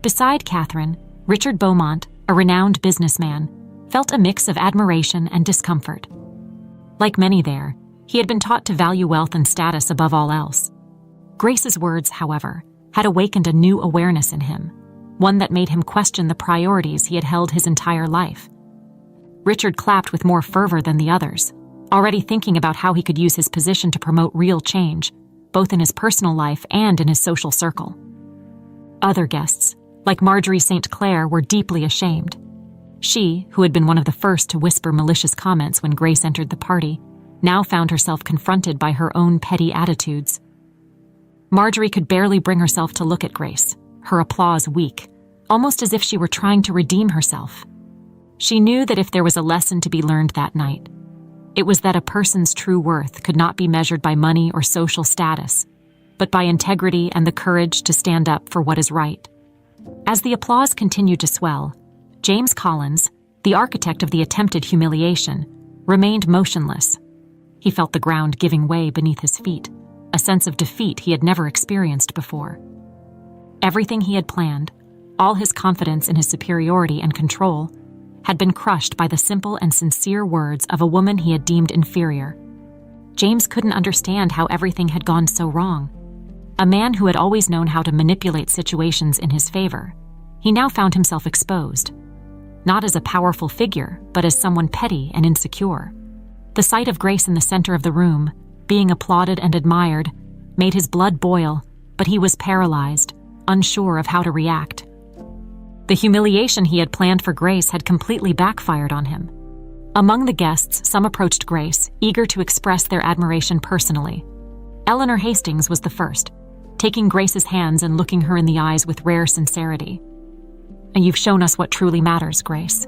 Beside Catherine, Richard Beaumont, a renowned businessman, felt a mix of admiration and discomfort. Like many there, he had been taught to value wealth and status above all else. Grace's words, however, had awakened a new awareness in him, one that made him question the priorities he had held his entire life. Richard clapped with more fervor than the others, already thinking about how he could use his position to promote real change, both in his personal life and in his social circle. Other guests, like Marjorie St. Clair, were deeply ashamed. She, who had been one of the first to whisper malicious comments when Grace entered the party, now found herself confronted by her own petty attitudes. Marjorie could barely bring herself to look at Grace, her applause weak, almost as if she were trying to redeem herself. She knew that if there was a lesson to be learned that night, it was that a person's true worth could not be measured by money or social status, but by integrity and the courage to stand up for what is right. As the applause continued to swell, James Collins, the architect of the attempted humiliation, remained motionless. He felt the ground giving way beneath his feet, a sense of defeat he had never experienced before. Everything he had planned, all his confidence in his superiority and control, had been crushed by the simple and sincere words of a woman he had deemed inferior. James couldn't understand how everything had gone so wrong. A man who had always known how to manipulate situations in his favor, he now found himself exposed, not as a powerful figure, but as someone petty and insecure. The sight of Grace in the center of the room, being applauded and admired, made his blood boil, but he was paralyzed, unsure of how to react. The humiliation he had planned for Grace had completely backfired on him. Among the guests, some approached Grace, eager to express their admiration personally. Eleanor Hastings was the first, taking Grace's hands and looking her in the eyes with rare sincerity. "And you've shown us what truly matters, Grace.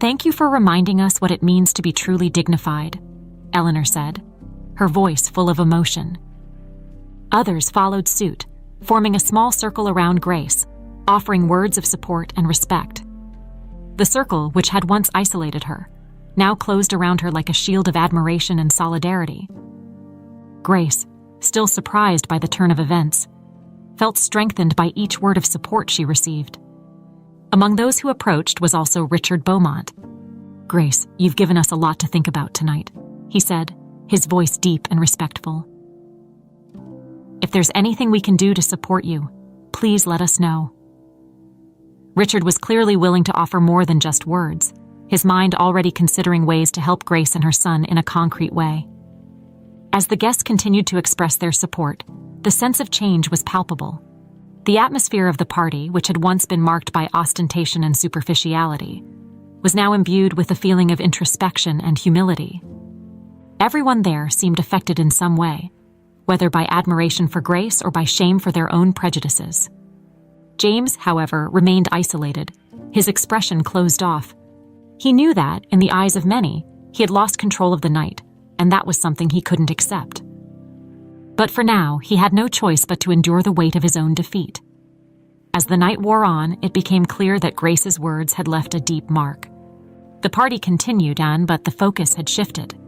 Thank you for reminding us what it means to be truly dignified," Eleanor said, her voice full of emotion. Others followed suit, forming a small circle around Grace, offering words of support and respect. The circle, which had once isolated her, now closed around her like a shield of admiration and solidarity. Grace, still surprised by the turn of events, felt strengthened by each word of support she received. Among those who approached was also Richard Beaumont. "Grace, you've given us a lot to think about tonight," he said, his voice deep and respectful. "If there's anything we can do to support you, please let us know." Richard was clearly willing to offer more than just words, his mind already considering ways to help Grace and her son in a concrete way. As the guests continued to express their support, the sense of change was palpable. The atmosphere of the party, which had once been marked by ostentation and superficiality, was now imbued with a feeling of introspection and humility. Everyone there seemed affected in some way, whether by admiration for Grace or by shame for their own prejudices. James, however, remained isolated, his expression closed off. He knew that, in the eyes of many, he had lost control of the night, and that was something he couldn't accept. But for now, he had no choice but to endure the weight of his own defeat. As the night wore on, it became clear that Grace's words had left a deep mark. The party continued on, but the focus had shifted.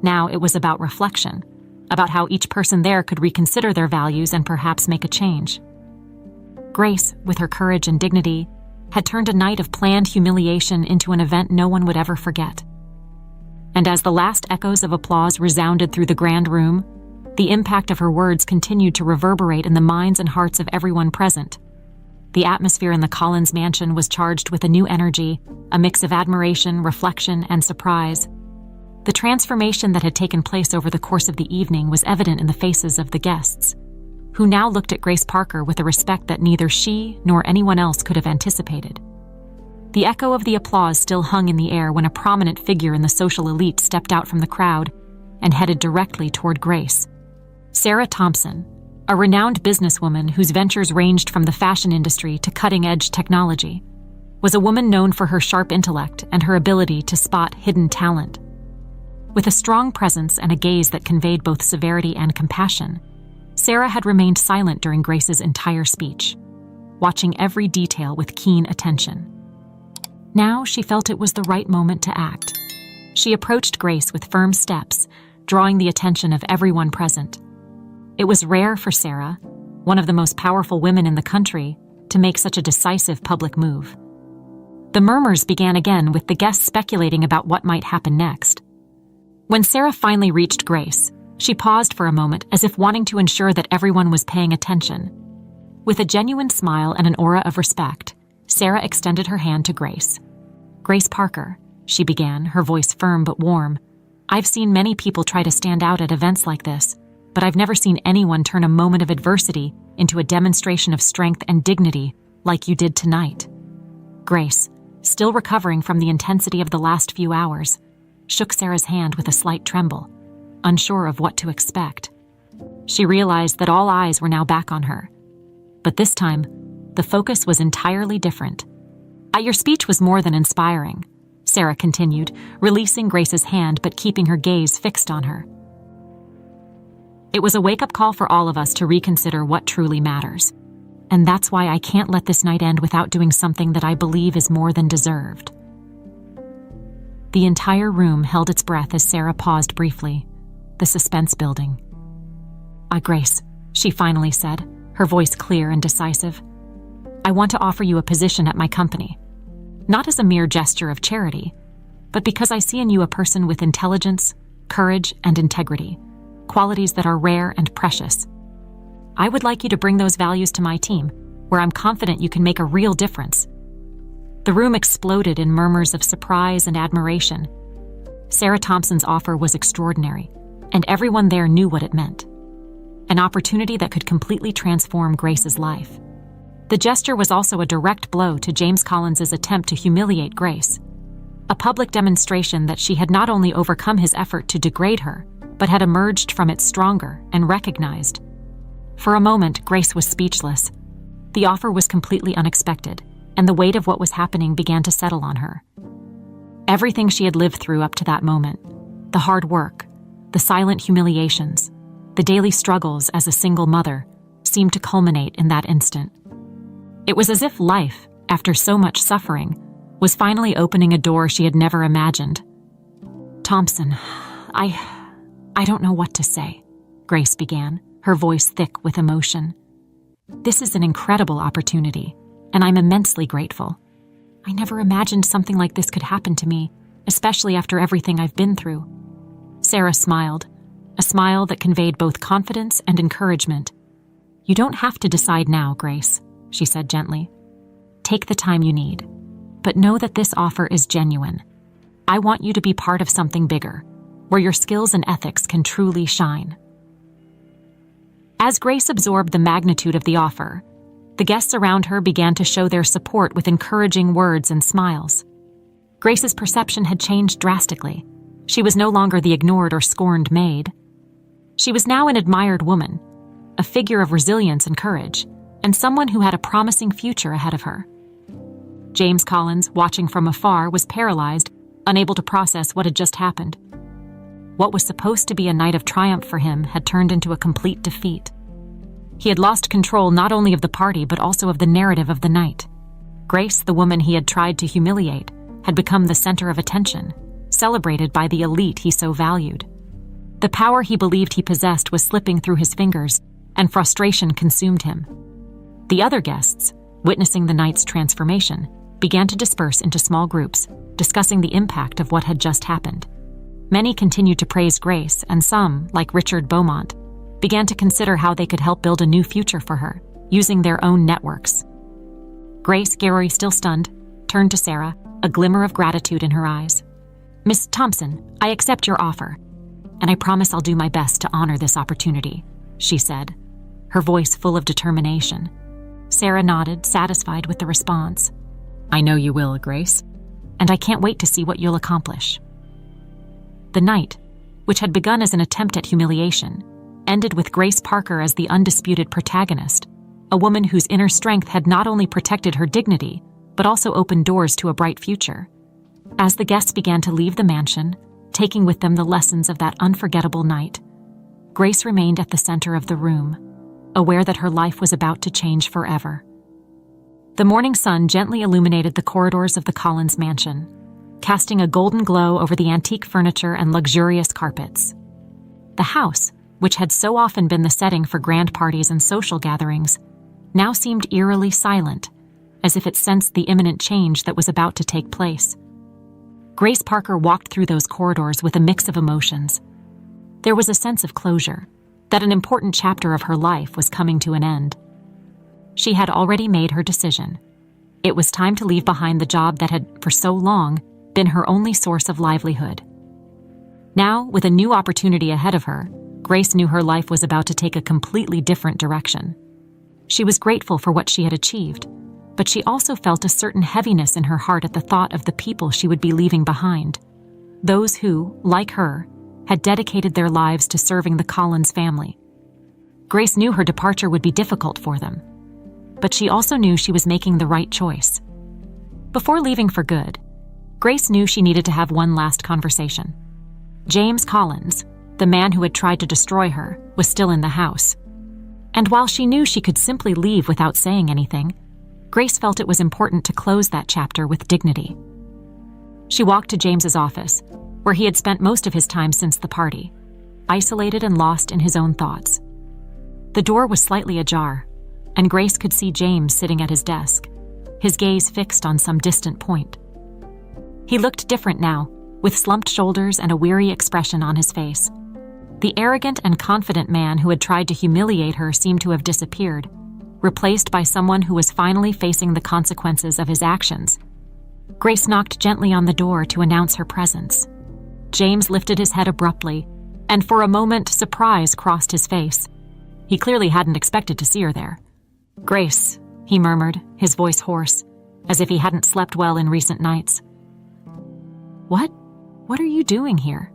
Now it was about reflection, about how each person there could reconsider their values and perhaps make a change. Grace, with her courage and dignity, had turned a night of planned humiliation into an event no one would ever forget. And as the last echoes of applause resounded through the grand room, the impact of her words continued to reverberate in the minds and hearts of everyone present. The atmosphere in the Collins mansion was charged with a new energy, a mix of admiration, reflection, and surprise. The transformation that had taken place over the course of the evening was evident in the faces of the guests, who now looked at Grace Parker with a respect that neither she nor anyone else could have anticipated. The echo of the applause still hung in the air when a prominent figure in the social elite stepped out from the crowd and headed directly toward Grace. Sarah Thompson, a renowned businesswoman whose ventures ranged from the fashion industry to cutting-edge technology, was a woman known for her sharp intellect and her ability to spot hidden talent. With a strong presence and a gaze that conveyed both severity and compassion, Sarah had remained silent during Grace's entire speech, watching every detail with keen attention. Now she felt it was the right moment to act. She approached Grace with firm steps, drawing the attention of everyone present. It was rare for Sarah, one of the most powerful women in the country, to make such a decisive public move. The murmurs began again, with the guests speculating about what might happen next. When Sarah finally reached Grace, she paused for a moment as if wanting to ensure that everyone was paying attention. With a genuine smile and an aura of respect, Sarah extended her hand to Grace. "Grace Parker," she began, her voice firm but warm. "I've seen many people try to stand out at events like this, but I've never seen anyone turn a moment of adversity into a demonstration of strength and dignity like you did tonight." Grace, still recovering from the intensity of the last few hours, shook Sarah's hand with a slight tremble, unsure of what to expect. She realized that all eyes were now back on her. But this time, the focus was entirely different. Your speech was more than inspiring," Sarah continued, releasing Grace's hand but keeping her gaze fixed on her. "It was a wake-up call for all of us to reconsider what truly matters. And that's why I can't let this night end without doing something that I believe is more than deserved." The entire room held its breath as Sarah paused briefly, the suspense building. Grace," she finally said, her voice clear and decisive, "I want to offer you a position at my company. Not as a mere gesture of charity, but because I see in you a person with intelligence, courage, and integrity, qualities that are rare and precious. I would like you to bring those values to my team, where I'm confident you can make a real difference." The room exploded in murmurs of surprise and admiration. Sarah Thompson's offer was extraordinary, and everyone there knew what it meant. An opportunity that could completely transform Grace's life. The gesture was also a direct blow to James Collins's attempt to humiliate Grace, a public demonstration that she had not only overcome his effort to degrade her, but had emerged from it stronger and recognized. For a moment, Grace was speechless. The offer was completely unexpected, and the weight of what was happening began to settle on her. Everything she had lived through up to that moment, the hard work, the silent humiliations, the daily struggles as a single mother, seemed to culminate in that instant. It was as if life, after so much suffering, was finally opening a door she had never imagined. "Thompson, I don't know what to say," Grace began, her voice thick with emotion. "This is an incredible opportunity, and I'm immensely grateful. I never imagined something like this could happen to me, especially after everything I've been through." Sarah smiled, a smile that conveyed both confidence and encouragement. "You don't have to decide now, Grace," she said gently. "Take the time you need, but know that this offer is genuine. I want you to be part of something bigger, where your skills and ethics can truly shine." As Grace absorbed the magnitude of the offer, the guests around her began to show their support with encouraging words and smiles. Grace's perception had changed drastically. She was no longer the ignored or scorned maid. She was now an admired woman, a figure of resilience and courage, and someone who had a promising future ahead of her. James Collins, watching from afar, was paralyzed, unable to process what had just happened. What was supposed to be a night of triumph for him had turned into a complete defeat. He had lost control not only of the party but also of the narrative of the night. Grace, the woman he had tried to humiliate, had become the center of attention, celebrated by the elite he so valued. The power he believed he possessed was slipping through his fingers, and frustration consumed him. The other guests, witnessing the night's transformation, began to disperse into small groups, discussing the impact of what had just happened. Many continued to praise Grace, and some, like Richard Beaumont, began to consider how they could help build a new future for her, using their own networks. Grace, Gary still stunned, turned to Sarah, a glimmer of gratitude in her eyes. "Miss Thompson, I accept your offer, and I promise I'll do my best to honor this opportunity," she said, her voice full of determination. Sarah nodded, satisfied with the response. "I know you will, Grace, and I can't wait to see what you'll accomplish." The night, which had begun as an attempt at humiliation, ended with Grace Parker as the undisputed protagonist, a woman whose inner strength had not only protected her dignity, but also opened doors to a bright future. As the guests began to leave the mansion, taking with them the lessons of that unforgettable night, Grace remained at the center of the room, aware that her life was about to change forever. The morning sun gently illuminated the corridors of the Collins mansion, casting a golden glow over the antique furniture and luxurious carpets. The house, which had so often been the setting for grand parties and social gatherings, now seemed eerily silent, as if it sensed the imminent change that was about to take place. Grace Parker walked through those corridors with a mix of emotions. There was a sense of closure, that an important chapter of her life was coming to an end. She had already made her decision. It was time to leave behind the job that had, for so long, been her only source of livelihood. Now, with a new opportunity ahead of her, Grace knew her life was about to take a completely different direction. She was grateful for what she had achieved, but she also felt a certain heaviness in her heart at the thought of the people she would be leaving behind. Those who, like her, had dedicated their lives to serving the Collins family. Grace knew her departure would be difficult for them, but she also knew she was making the right choice. Before leaving for good, Grace knew she needed to have one last conversation. James Collins, the man who had tried to destroy her, was still in the house. And while she knew she could simply leave without saying anything, Grace felt it was important to close that chapter with dignity. She walked to James's office, where he had spent most of his time since the party, isolated and lost in his own thoughts. The door was slightly ajar, and Grace could see James sitting at his desk, his gaze fixed on some distant point. He looked different now, with slumped shoulders and a weary expression on his face. The arrogant and confident man who had tried to humiliate her seemed to have disappeared, replaced by someone who was finally facing the consequences of his actions. Grace knocked gently on the door to announce her presence. James lifted his head abruptly, and for a moment surprise crossed his face. He clearly hadn't expected to see her there. "Grace," he murmured, his voice hoarse, as if he hadn't slept well in recent nights. What are you doing here?"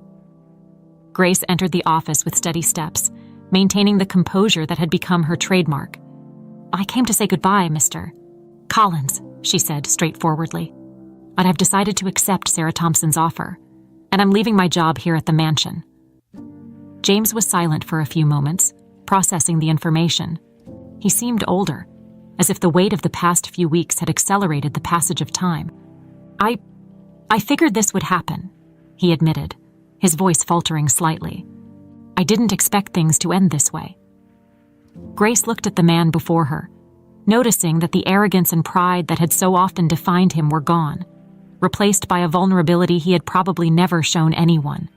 Grace entered the office with steady steps, maintaining the composure that had become her trademark. "I came to say goodbye, Mr. Collins," she said straightforwardly. "But I've decided to accept Sarah Thompson's offer, and I'm leaving my job here at the mansion." James was silent for a few moments, processing the information. He seemed older, as if the weight of the past few weeks had accelerated the passage of time. I figured this would happen," he admitted, his voice faltering slightly. "I didn't expect things to end this way." Grace looked at the man before her, noticing that the arrogance and pride that had so often defined him were gone, replaced by a vulnerability he had probably never shown anyone.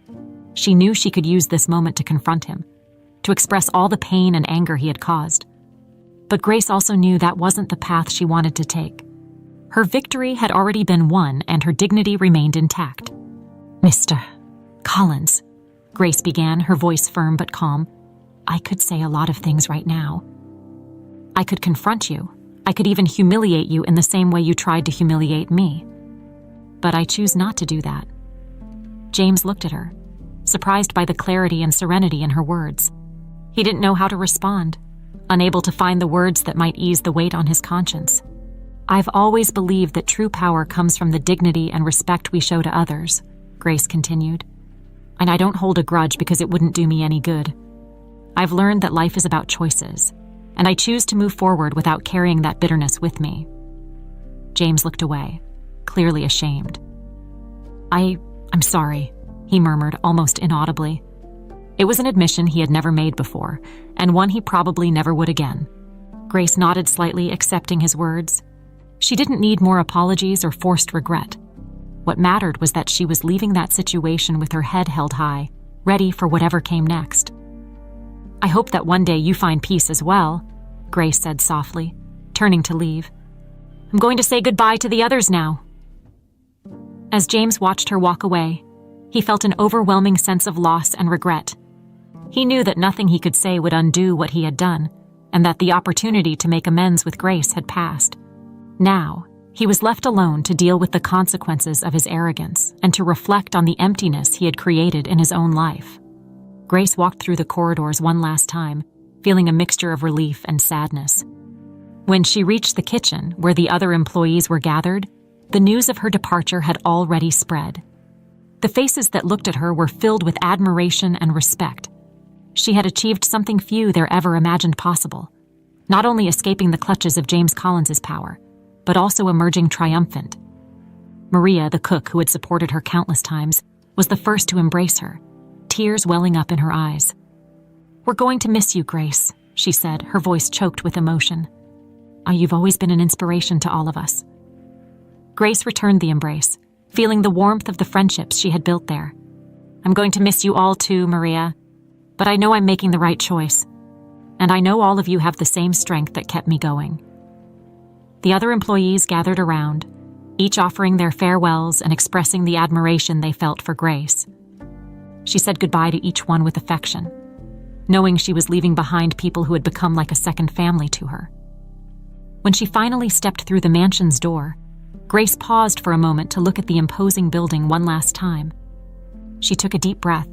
She knew she could use this moment to confront him, to express all the pain and anger he had caused. But Grace also knew that wasn't the path she wanted to take. Her victory had already been won, and her dignity remained intact. "Mr. Collins," Grace began, her voice firm but calm, "I could say a lot of things right now. I could confront you. I could even humiliate you in the same way you tried to humiliate me. But I choose not to do that." James looked at her, surprised by the clarity and serenity in her words. He didn't know how to respond, unable to find the words that might ease the weight on his conscience. "I've always believed that true power comes from the dignity and respect we show to others," Grace continued. "And I don't hold a grudge because it wouldn't do me any good. I've learned that life is about choices, and I choose to move forward without carrying that bitterness with me." James looked away, clearly ashamed. I'm sorry," he murmured almost inaudibly. It was an admission he had never made before, and one he probably never would again. Grace nodded slightly, accepting his words. She didn't need more apologies or forced regret. What mattered was that she was leaving that situation with her head held high, ready for whatever came next. "I hope that one day you find peace as well," Grace said softly, turning to leave. "I'm going to say goodbye to the others now." As James watched her walk away, he felt an overwhelming sense of loss and regret. He knew that nothing he could say would undo what he had done, and that the opportunity to make amends with Grace had passed. Now, he was left alone to deal with the consequences of his arrogance and to reflect on the emptiness he had created in his own life. Grace walked through the corridors one last time, feeling a mixture of relief and sadness. When she reached the kitchen, where the other employees were gathered, the news of her departure had already spread. The faces that looked at her were filled with admiration and respect. She had achieved something few there ever imagined possible, not only escaping the clutches of James Collins's power, but also emerging triumphant. Maria, the cook who had supported her countless times, was the first to embrace her, tears welling up in her eyes. "We're going to miss you, Grace," she said, her voice choked with emotion. "You've always been an inspiration to all of us." Grace returned the embrace, feeling the warmth of the friendships she had built there. "I'm going to miss you all too, Maria, but I know I'm making the right choice, and I know all of you have the same strength that kept me going." The other employees gathered around, each offering their farewells and expressing the admiration they felt for Grace. She said goodbye to each one with affection, knowing she was leaving behind people who had become like a second family to her. When she finally stepped through the mansion's door, Grace paused for a moment to look at the imposing building one last time. She took a deep breath,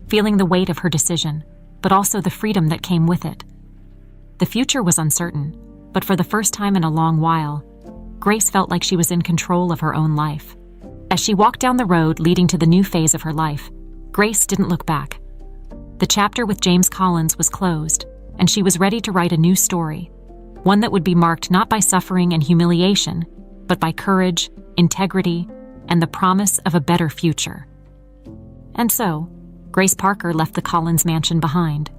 feeling the weight of her decision, but also the freedom that came with it. The future was uncertain, but for the first time in a long while, Grace felt like she was in control of her own life. As she walked down the road leading to the new phase of her life, Grace didn't look back. The chapter with James Collins was closed, and she was ready to write a new story, one that would be marked not by suffering and humiliation, but by courage, integrity, and the promise of a better future. And so, Grace Parker left the Collins mansion behind,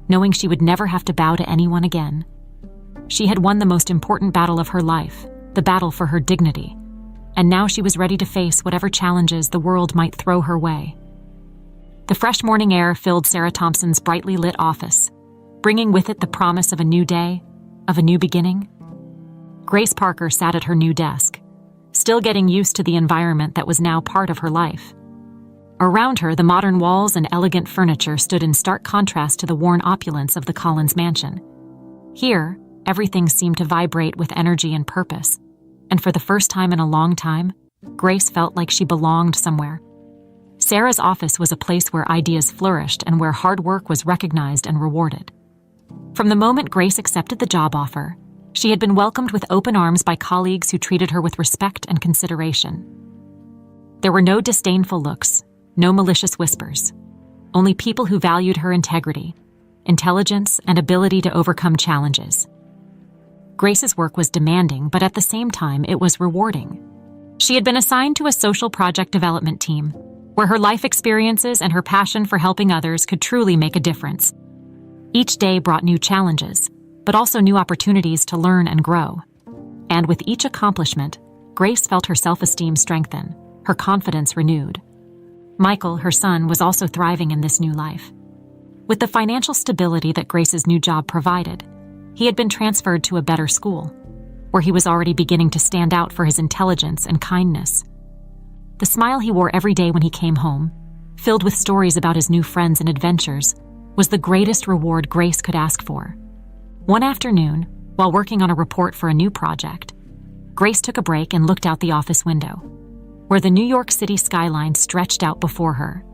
knowing she would never have to bow to anyone again. She had won the most important battle of her life, the battle for her dignity, and now she was ready to face whatever challenges the world might throw her way. The fresh morning air filled Sarah Thompson's brightly lit office, bringing with it the promise of a new day, of a new beginning. Grace Parker sat at her new desk, still getting used to the environment that was now part of her life. Around her, the modern walls and elegant furniture stood in stark contrast to the worn opulence of the Collins mansion. Here, everything seemed to vibrate with energy and purpose, and for the first time in a long time, Grace felt like she belonged somewhere. Sarah's office was a place where ideas flourished and where hard work was recognized and rewarded. From the moment Grace accepted the job offer, she had been welcomed with open arms by colleagues who treated her with respect and consideration. There were no disdainful looks, no malicious whispers, only people who valued her integrity, intelligence, and ability to overcome challenges. Grace's work was demanding, but at the same time, it was rewarding. She had been assigned to a social project development team, where her life experiences and her passion for helping others could truly make a difference. Each day brought new challenges, but also new opportunities to learn and grow. And with each accomplishment, Grace felt her self-esteem strengthen, her confidence renewed. Michael, her son, was also thriving in this new life. With the financial stability that Grace's new job provided, he had been transferred to a better school, where he was already beginning to stand out for his intelligence and kindness. The smile he wore every day when he came home, filled with stories about his new friends and adventures, was the greatest reward Grace could ask for. One afternoon, while working on a report for a new project, Grace took a break and looked out the office window, where the New York City skyline stretched out before her.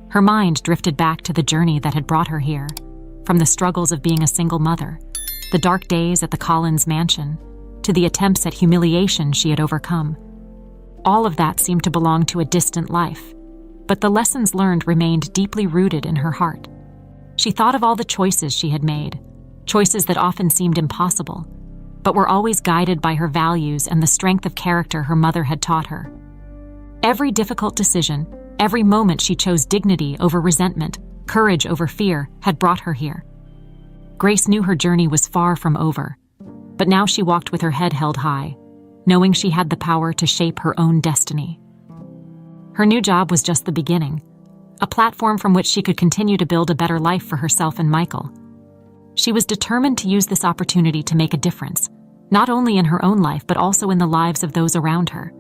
Her mind drifted back to the journey that had brought her here, from the struggles of being a single mother, the dark days at the Collins mansion, to the attempts at humiliation she had overcome. All of that seemed to belong to a distant life, but the lessons learned remained deeply rooted in her heart. She thought of all the choices she had made, choices that often seemed impossible, but were always guided by her values and the strength of character her mother had taught her. Every difficult decision, every moment she chose dignity over resentment, courage over fear, had brought her here. Grace knew her journey was far from over, but now she walked with her head held high, knowing she had the power to shape her own destiny. Her new job was just the beginning, a platform from which she could continue to build a better life for herself and Michael. She was determined to use this opportunity to make a difference, not only in her own life but also in the lives of those around her.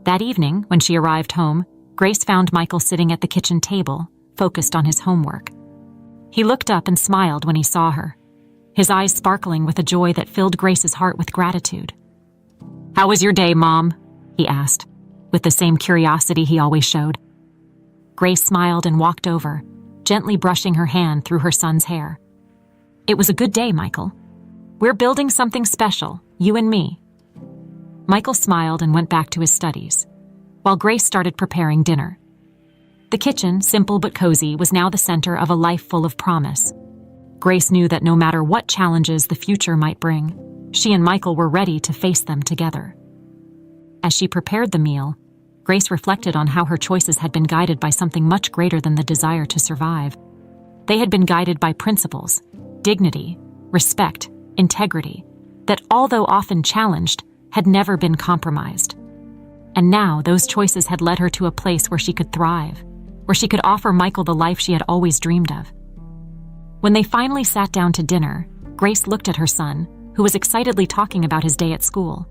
That evening, when she arrived home, Grace found Michael sitting at the kitchen table, focused on his homework. He looked up and smiled when he saw her, his eyes sparkling with a joy that filled Grace's heart with gratitude. "How was your day, Mom?" he asked, with the same curiosity he always showed. Grace smiled and walked over, gently brushing her hand through her son's hair. "It was a good day, Michael. We're building something special, you and me." Michael smiled and went back to his studies, while Grace started preparing dinner. The kitchen, simple but cozy, was now the center of a life full of promise. Grace knew that no matter what challenges the future might bring, she and Michael were ready to face them together. As she prepared the meal, Grace reflected on how her choices had been guided by something much greater than the desire to survive. They had been guided by principles, dignity, respect, integrity, that although often challenged, had never been compromised. And now those choices had led her to a place where she could thrive, where she could offer Michael the life she had always dreamed of. When they finally sat down to dinner, Grace looked at her son, who was excitedly talking about his day at school.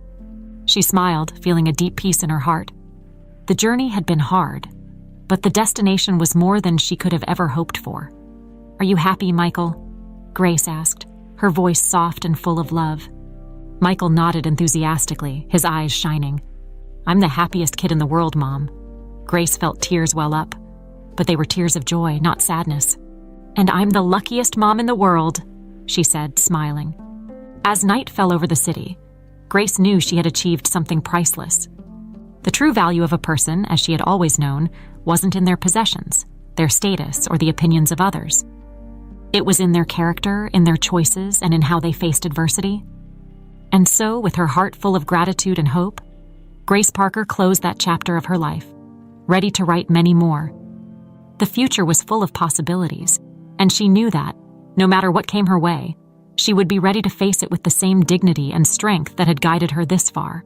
She smiled, feeling a deep peace in her heart. The journey had been hard, but the destination was more than she could have ever hoped for. "Are you happy, Michael?" Grace asked, her voice soft and full of love. Michael nodded enthusiastically, his eyes shining. "I'm the happiest kid in the world, Mom." Grace felt tears well up, but they were tears of joy, not sadness. "And I'm the luckiest mom in the world," she said, smiling. As night fell over the city, Grace knew she had achieved something priceless. The true value of a person, as she had always known, wasn't in their possessions, their status, or the opinions of others. It was in their character, in their choices, and in how they faced adversity. And so, with her heart full of gratitude and hope, Grace Parker closed that chapter of her life, ready to write many more. The future was full of possibilities, and she knew that, no matter what came her way, she would be ready to face it with the same dignity and strength that had guided her this far.